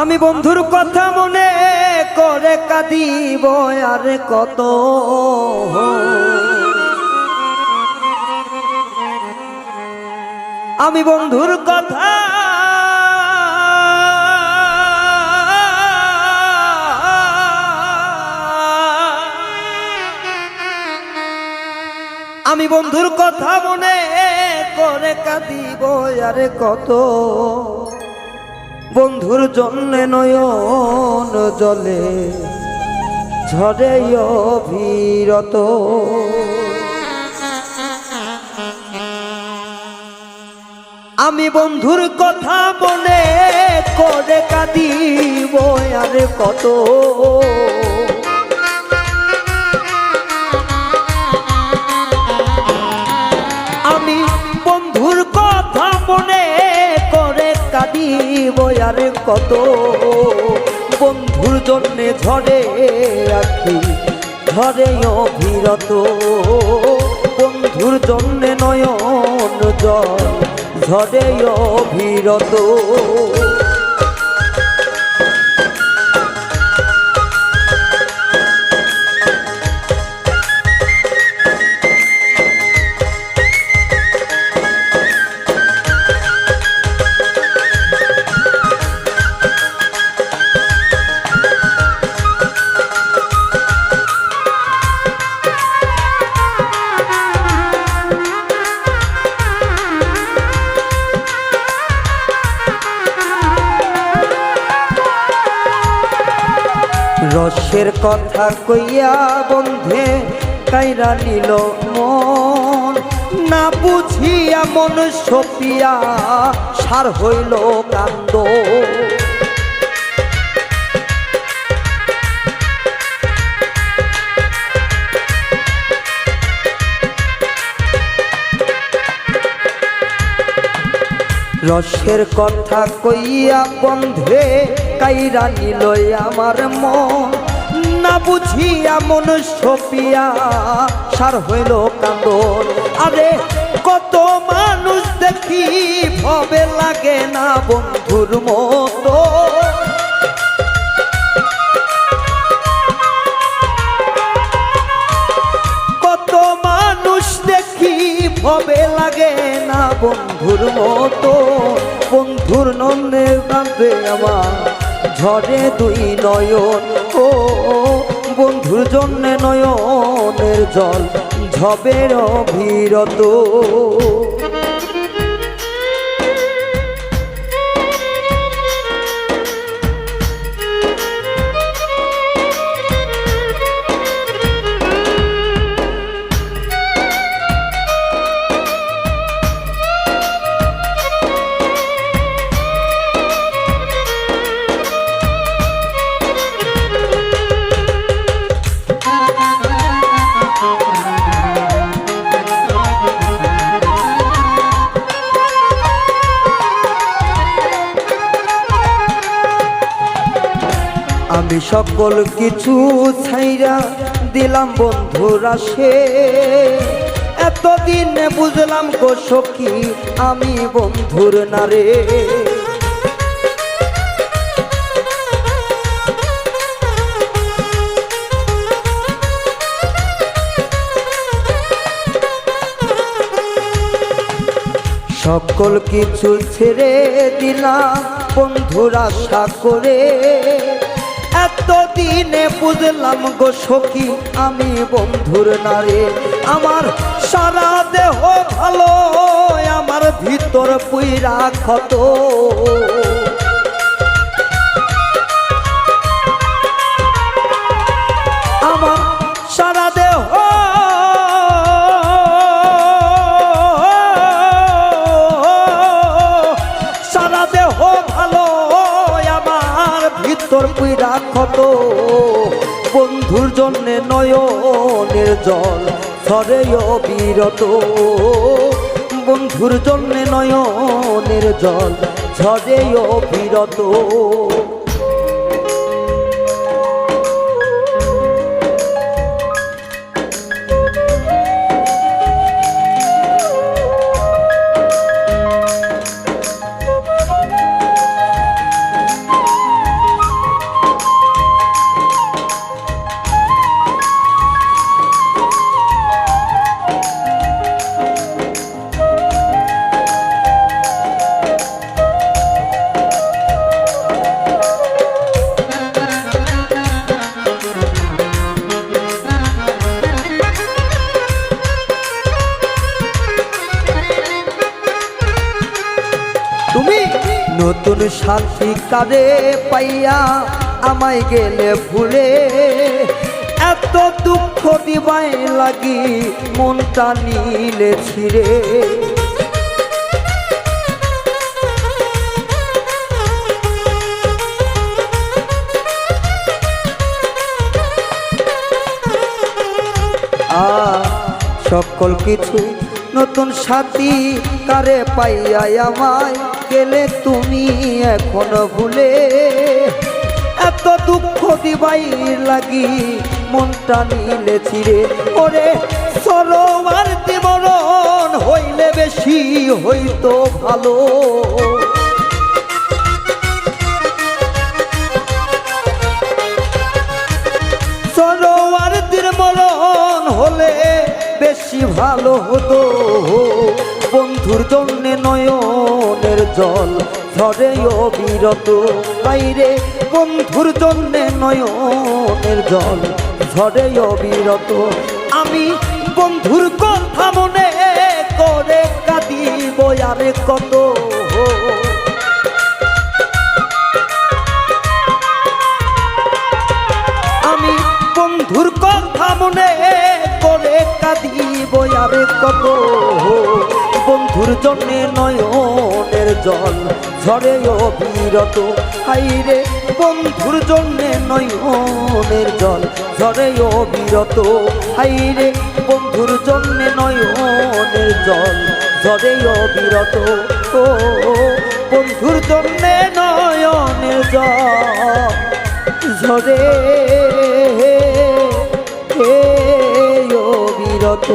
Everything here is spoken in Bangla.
আমি বন্ধুর কথা মনে করে কাঁদিব আর কত। আমি বন্ধুর কথা আমি বন্ধুর কথা মনে করে কাঁদিব আর কত। বন্ধুর জন্যে নয়ন জলে ঝরে অবিরত। আমি বন্ধুর কথা মনে করে কাঁদিব আর কত। আমি বন্ধুর কথা মনে করে কাঁদিব আর কত। বন্ধুর জন্যে ঝরে আখি ঝরে অবিরত। বন্ধুর জন্যে নয়ন জল ঝরে অবিরত। রসের কথা কইয়া বন্ধে কাইরা নিল মন। না বুঝিয়া মন সপিয়া সার হইল কান্দ। রসের কথা কইয়া বন্ধে কাইরা নিল আমার মন। না বুঝিয়া মন সপিয়া সার হইল কান্দন। আরে কত মানুষ দেখি ভবে লাগে না বন্ধুর মতো। কত মানুষ দেখি ভবে লাগে না বন্ধুর মতো। বন্ধুর নন্যে কাঁদে আমার ঝরে দুই নয়ন। ও বন্ধুর জন্যে নয়নের জল ঝবে অবিরত। আমি সকল কিছু ছাইরা দিলাম বন্ধুর আসে। এতদিন বুঝলাম গো সখী আমি বন্ধুর নারে। সকল কিছু ছেড়ে দিলাম বন্ধুর আশা করে। এতদিনে বুঝলাম গো সখী আমি বন্ধুর নারে। আমার সারা দেহ ভালো আমার ভিতর পুইরা ক্ষত। আমার সারা দেহ সারা দেহ ভালো আমার ভিতর পুইরা ক্ষত। বন্ধুর জন্যে নয়নের জল ঝরে অবিরত। বন্ধুর জন্যে নয়নের জল ঝরে অবিরত। তুমি নতুন সাথী কারে পাইয়া আমায় গেলে ভুলে, এত দুঃখ দিবাই লাগি মনটা নিলে ছিড়ে। সকল কিছু নতুন সাথী কারে পাইয়া আমায় গেলে তুমি এখন ভুলে, এত দুঃখ দিবাই লাগি মনটা নিলে ছিড়ে। ওরে সরোয়ার দিমরণ হইলে বেশি হইতো ভালো, সরোয়ার দিমরণ হলে বেশি ভালো হতো। বন্ধুর জন্যে নয়নের জল ঝরে অবিরত, বাইরে বন্ধুর জন্যে নয়নের জল ঝরে অবিরত। আমি বন্ধুর কথা মনে করে কাঁদিব আরে কত, আমি বন্ধুর কথা মনে করে কাঁদিব আরে কত। বন্ধুর জন্যে নয়নের জল ঝরে অবিরত, হাইরে বন্ধুর জন্যে নয়নের জল ঝরে অবিরত, হাইরে বন্ধুর জন্যে নয়নের জল ঝরে অবিরত। ও বন্ধুর জন্যে নয়নের জল ঝরে অবিরত।